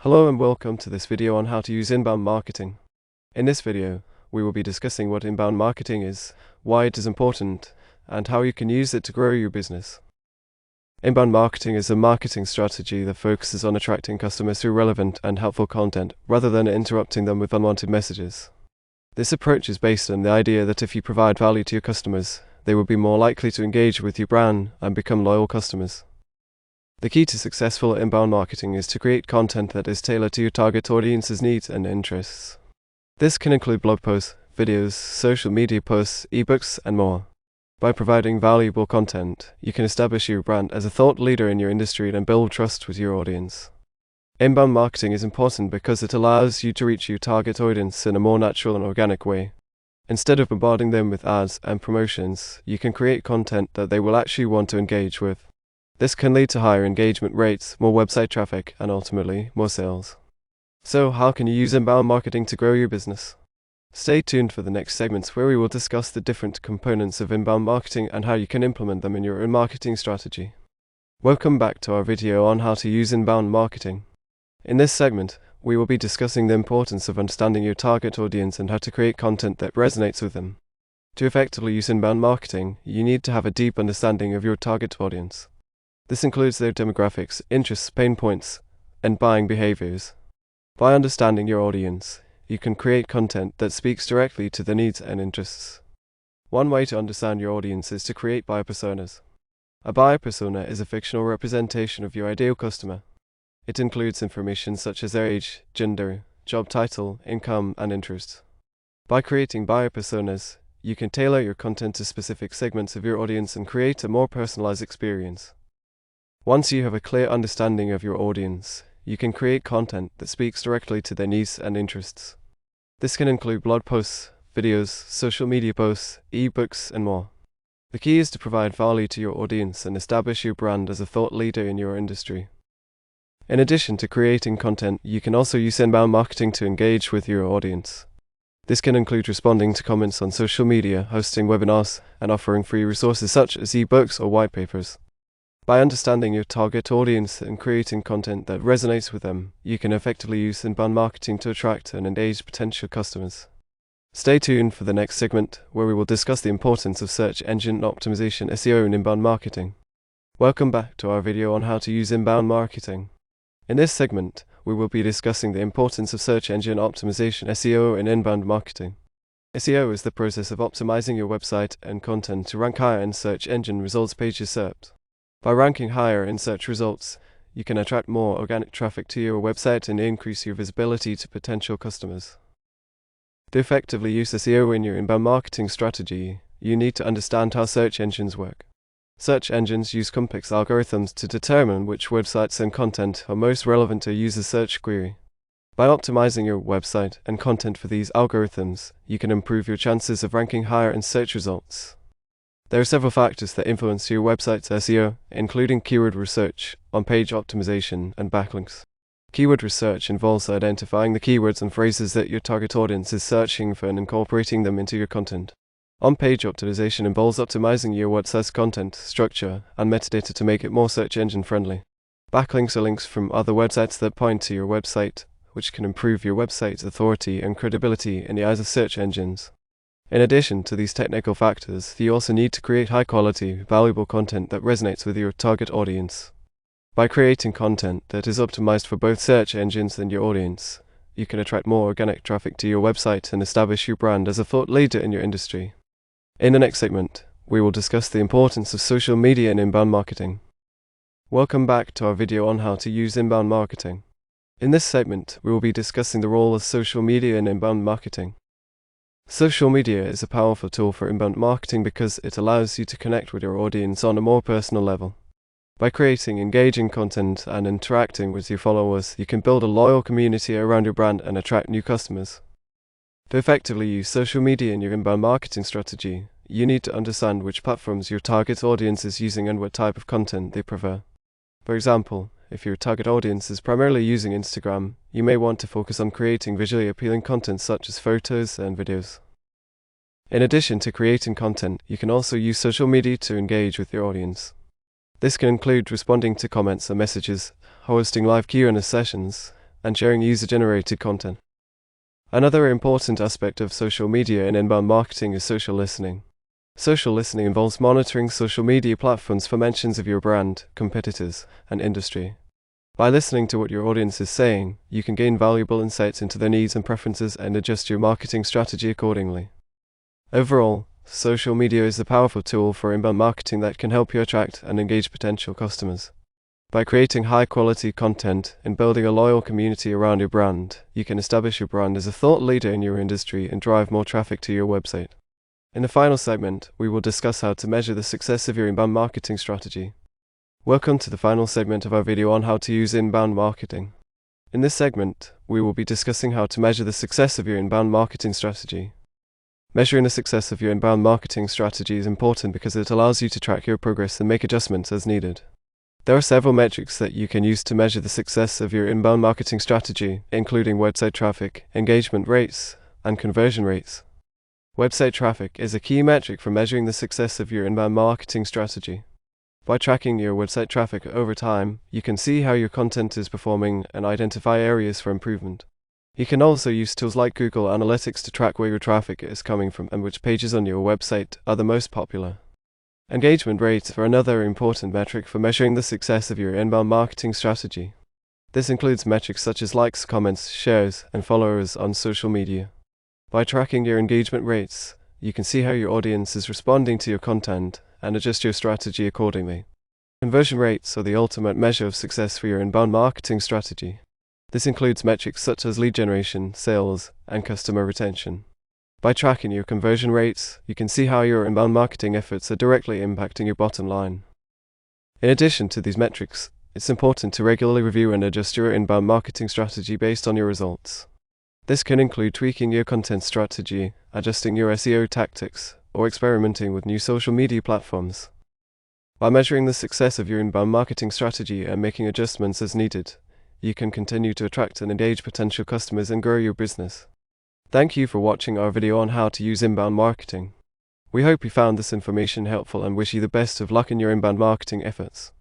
Hello and welcome to this video on how to use inbound marketing. In this video, we will be discussing what inbound marketing is, why it is important, and how you can use it to grow your business. Inbound marketing is a marketing strategy that focuses on attracting customers through relevant and helpful content rather than interrupting them with unwanted messages. This approach is based on the idea that if you provide value to your customers, they will be more likely to engage with your brand and become loyal customers. The key to successful inbound marketing is to create content that is tailored to your target audience's needs and interests. This can include blog posts, videos, social media posts, ebooks, and more. By providing valuable content, you can establish your brand as a thought leader in your industry and build trust with your audience. Inbound marketing is important because it allows you to reach your target audience in a more natural and organic way. Instead of bombarding them with ads and promotions, you can create content that they will actually want to engage with. This can lead to higher engagement rates, more website traffic, and ultimately, more sales. So, how can you use inbound marketing to grow your business? Stay tuned for the next segments where we will discuss the different components of inbound marketing and how you can implement them in your own marketing strategy. Welcome back to our video on how to use inbound marketing. In this segment, we will be discussing the importance of understanding your target audience and how to create content that resonates with them. To effectively use inbound marketing, you need to have a deep understanding of your target audience. This includes their demographics, interests, pain points, and buying behaviors. By understanding your audience, you can create content that speaks directly to their needs and interests. One way to understand your audience is to create buyer personas. A buyer persona is a fictional representation of your ideal customer. It includes information such as their age, gender, job title, income, and interests. By creating buyer personas, you can tailor your content to specific segments of your audience and create a more personalized experience. Once you have a clear understanding of your audience, you can create content that speaks directly to their needs and interests. This can include blog posts, videos, social media posts, ebooks, and more. The key is to provide value to your audience and establish your brand as a thought leader in your industry. In addition to creating content, you can also use inbound marketing to engage with your audience. This can include responding to comments on social media, hosting webinars, and offering free resources such as ebooks or white papers. By understanding your target audience and creating content that resonates with them, you can effectively use inbound marketing to attract and engage potential customers. Stay tuned for the next segment, where we will discuss the importance of search engine optimization (SEO) in inbound marketing. Welcome back to our video on how to use inbound marketing. In this segment, we will be discussing the importance of search engine optimization (SEO) in inbound marketing. SEO is the process of optimizing your website and content to rank higher in search engine results pages SERPs. By ranking higher in search results, you can attract more organic traffic to your website and increase your visibility to potential customers. To effectively use SEO in your inbound marketing strategy, you need to understand how search engines work. Search engines use complex algorithms to determine which websites and content are most relevant to a user's search query. By optimizing your website and content for these algorithms, you can improve your chances of ranking higher in search results. There are several factors that influence your website's SEO, including keyword research, on-page optimization, and backlinks. Keyword research involves identifying the keywords and phrases that your target audience is searching for and incorporating them into your content. On-page optimization involves optimizing your website's content, structure, and metadata to make it more search engine friendly. Backlinks are links from other websites that point to your website, which can improve your website's authority and credibility in the eyes of search engines. In addition to these technical factors, you also need to create high-quality, valuable content that resonates with your target audience. By creating content that is optimized for both search engines and your audience, you can attract more organic traffic to your website and establish your brand as a thought leader in your industry. In the next segment, we will discuss the importance of social media in inbound marketing. Welcome back to our video on how to use inbound marketing. In this segment, we will be discussing the role of social media in inbound marketing. Social media is a powerful tool for inbound marketing because it allows you to connect with your audience on a more personal level. By creating engaging content and interacting with your followers, you can build a loyal community around your brand and attract new customers. To effectively use social media in your inbound marketing strategy, you need to understand which platforms your target audience is using and what type of content they prefer. For example, if your target audience is primarily using Instagram, you may want to focus on creating visually appealing content such as photos and videos. In addition to creating content, you can also use social media to engage with your audience. This can include responding to comments and messages, hosting live Q&A sessions, and sharing user-generated content. Another important aspect of social media in inbound marketing is social listening. Social listening involves monitoring social media platforms for mentions of your brand, competitors, and industry. By listening to what your audience is saying, you can gain valuable insights into their needs and preferences and adjust your marketing strategy accordingly. Overall, social media is a powerful tool for inbound marketing that can help you attract and engage potential customers. By creating high-quality content and building a loyal community around your brand, you can establish your brand as a thought leader in your industry and drive more traffic to your website. In the final segment, we will discuss how to measure the success of your inbound marketing strategy. Welcome to the final segment of our video on how to use inbound marketing. In this segment, we will be discussing how to measure the success of your inbound marketing strategy. Measuring the success of your inbound marketing strategy is important because it allows you to track your progress and make adjustments as needed. There are several metrics that you can use to measure the success of your inbound marketing strategy, including website traffic, engagement rates, and conversion rates. Website traffic is a key metric for measuring the success of your inbound marketing strategy. By tracking your website traffic over time, you can see how your content is performing and identify areas for improvement. You can also use tools like Google Analytics to track where your traffic is coming from and which pages on your website are the most popular. Engagement rates are another important metric for measuring the success of your inbound marketing strategy. This includes metrics such as likes, comments, shares, and followers on social media. By tracking your engagement rates, you can see how your audience is responding to your content and adjust your strategy accordingly. Conversion rates are the ultimate measure of success for your inbound marketing strategy. This includes metrics such as lead generation, sales, and customer retention. By tracking your conversion rates, you can see how your inbound marketing efforts are directly impacting your bottom line. In addition to these metrics, it's important to regularly review and adjust your inbound marketing strategy based on your results. This can include tweaking your content strategy, adjusting your SEO tactics, or experimenting with new social media platforms. By measuring the success of your inbound marketing strategy and making adjustments as needed, you can continue to attract and engage potential customers and grow your business. Thank you for watching our video on how to use inbound marketing. We hope you found this information helpful and wish you the best of luck in your inbound marketing efforts.